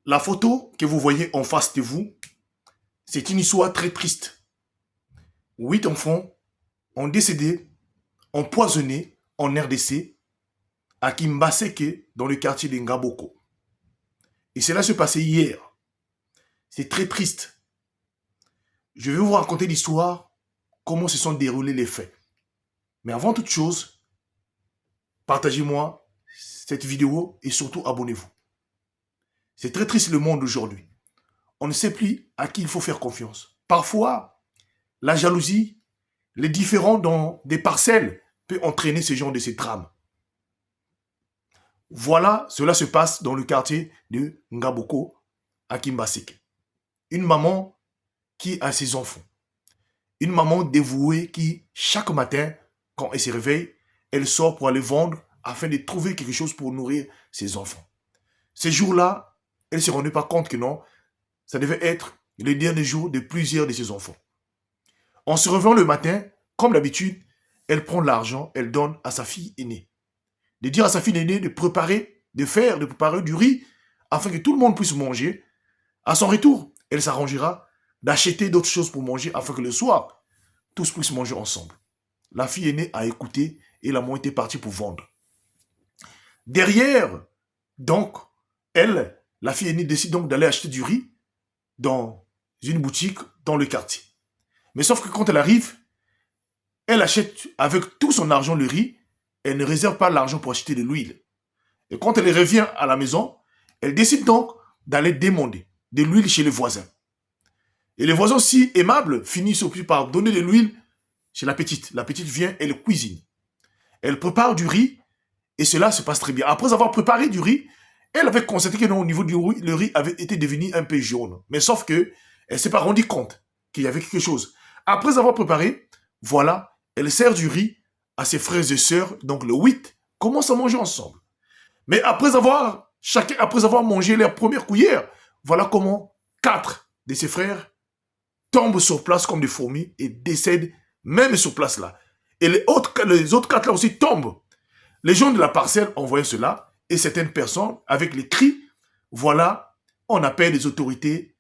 La photo que vous voyez en face de vous, c'est une histoire très triste. 8 enfants ont décédé, empoisonnés en RDC, à Kimbaseke, dans le quartier de Ngaboko. Et cela se passait hier. C'est très triste. Je vais vous raconter l'histoire, comment se sont déroulés les faits. Mais avant toute chose, partagez-moi cette vidéo et surtout abonnez-vous. C'est très triste le monde aujourd'hui. On ne sait plus à qui il faut faire confiance. Parfois, la jalousie, les différends dans des parcelles peut entraîner ce genre de ces drames. Voilà, cela se passe dans le quartier de Ngaboko, à Kimbaseke. Une maman qui a ses enfants. Une maman dévouée qui, chaque matin, quand elle se réveille, elle sort pour aller vendre afin de trouver quelque chose pour nourrir ses enfants. Ces jours-là, elle ne se rendait pas compte que non, ça devait être le dernier jour de plusieurs de ses enfants. En se réveillant le matin, comme d'habitude, elle prend l'argent, elle donne à sa fille aînée. De dire à sa fille aînée de préparer, de préparer du riz afin que tout le monde puisse manger. À son retour, elle s'arrangera d'acheter d'autres choses pour manger afin que le soir, tous puissent manger ensemble. La fille aînée a écouté et la maman était partie pour vendre. Derrière, donc, elle, la fille aînée décide donc d'aller acheter du riz dans une boutique dans le quartier. Mais sauf que quand elle arrive, elle achète avec tout son argent le riz, elle ne réserve pas l'argent pour acheter de l'huile. Et quand elle revient à la maison, elle décide donc d'aller demander de l'huile chez les voisins. Et les voisins si aimables finissent aussi par donner de l'huile chez la petite. La petite vient, elle cuisine. Elle prépare du riz et cela se passe très bien. Après avoir préparé du riz, elle avait constaté que non, au niveau du riz, le riz avait été devenu un peu jaune. Mais sauf que elle ne s'est pas rendue compte qu'il y avait quelque chose. Après avoir préparé, voilà, elle sert du riz à ses frères et sœurs, donc le 8, commencent à manger ensemble. Mais après avoir mangé leur première cuillère, voilà comment 4 de ses frères tombent sur place comme des fourmis et décèdent même sur place là. Et les autres 4 là aussi tombent. Les gens de la parcelle ont voyé cela et certaines personnes, avec les cris, voilà, on appelle les autorités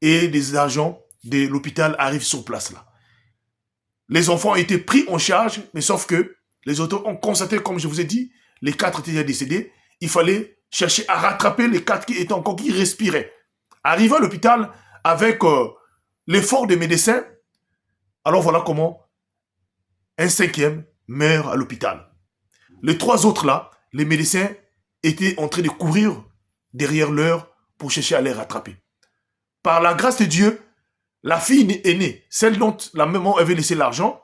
et des agents de l'hôpital arrivent sur place là. Les enfants ont été pris en charge, mais sauf que les autorités ont constaté, comme je vous ai dit, les 4 étaient déjà décédés. Il fallait chercher à rattraper les 4 qui étaient encore, qui respiraient. Arrivant à l'hôpital avec l'effort des médecins, alors voilà comment un 5e meurt à l'hôpital. Les 3 autres là, les médecins étaient en train de courir derrière leur pour chercher à les rattraper. Par la grâce de Dieu, la fille aînée, celle dont la maman avait laissé l'argent,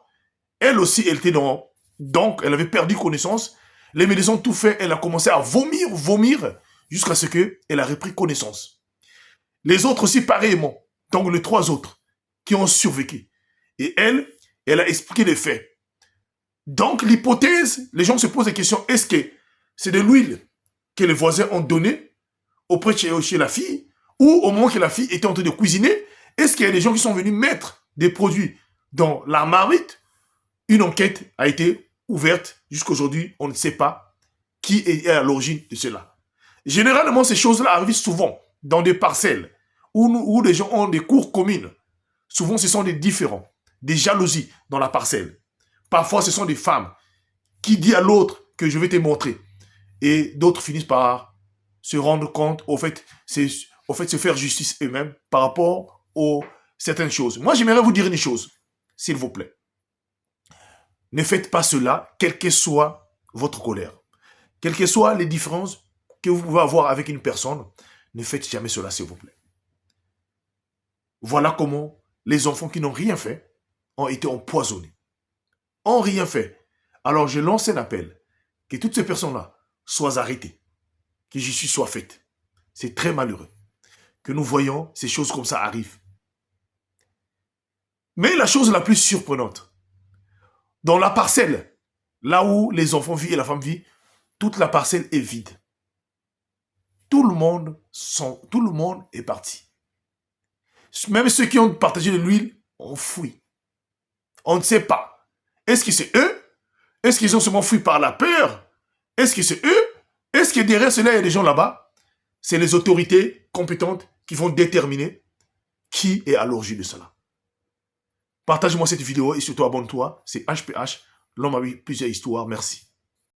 elle aussi, elle était donc, elle avait perdu connaissance. Les médecins ont tout fait, elle a commencé à vomir, jusqu'à ce qu'elle a repris connaissance. Les autres aussi, pareillement. Donc, les 3 autres qui ont survécu. Et elle a expliqué les faits. Donc, l'hypothèse, les gens se posent la question, est-ce que c'est de l'huile que les voisins ont donné auprès de chez la fille, ou au moment que la fille était en train de cuisiner, est-ce qu'il y a des gens qui sont venus mettre des produits dans la marmite? Une enquête a été ouverte. Jusqu'à aujourd'hui, on ne sait pas qui est à l'origine de cela. Généralement, ces choses-là arrivent souvent dans des parcelles où les gens ont des cours communes. Souvent, ce sont des différends, des jalousies dans la parcelle. Parfois, ce sont des femmes qui disent à l'autre que je vais te montrer. Et d'autres finissent par se rendre compte, au fait, se faire justice eux-mêmes par rapport aux certaines choses. Moi, j'aimerais vous dire une chose, s'il vous plaît. Ne faites pas cela, quelle que soit votre colère. Quelles que soient les différences que vous pouvez avoir avec une personne, ne faites jamais cela, s'il vous plaît. Voilà comment les enfants qui n'ont rien fait ont été empoisonnés. Ont rien fait. Alors je lance un appel, que toutes ces personnes-là soient arrêtées, que justice soit faite. C'est très malheureux que nous voyons ces choses comme ça arrivent. Mais la chose la plus surprenante, dans la parcelle, là où les enfants vivent et la femme vit, toute la parcelle est vide. Tout le monde est parti. Même ceux qui ont partagé de l'huile ont fui. On ne sait pas. Est-ce que c'est eux? Est-ce qu'ils ont seulement fui par la peur? Est-ce que c'est eux? Est-ce que derrière cela, il y a des gens là-bas? c'est les autorités compétentes qui vont déterminer qui est à l'origine de cela. Partage-moi cette vidéo et surtout abonne-toi. C'est HPH, l'homme avec plusieurs histoires. Merci.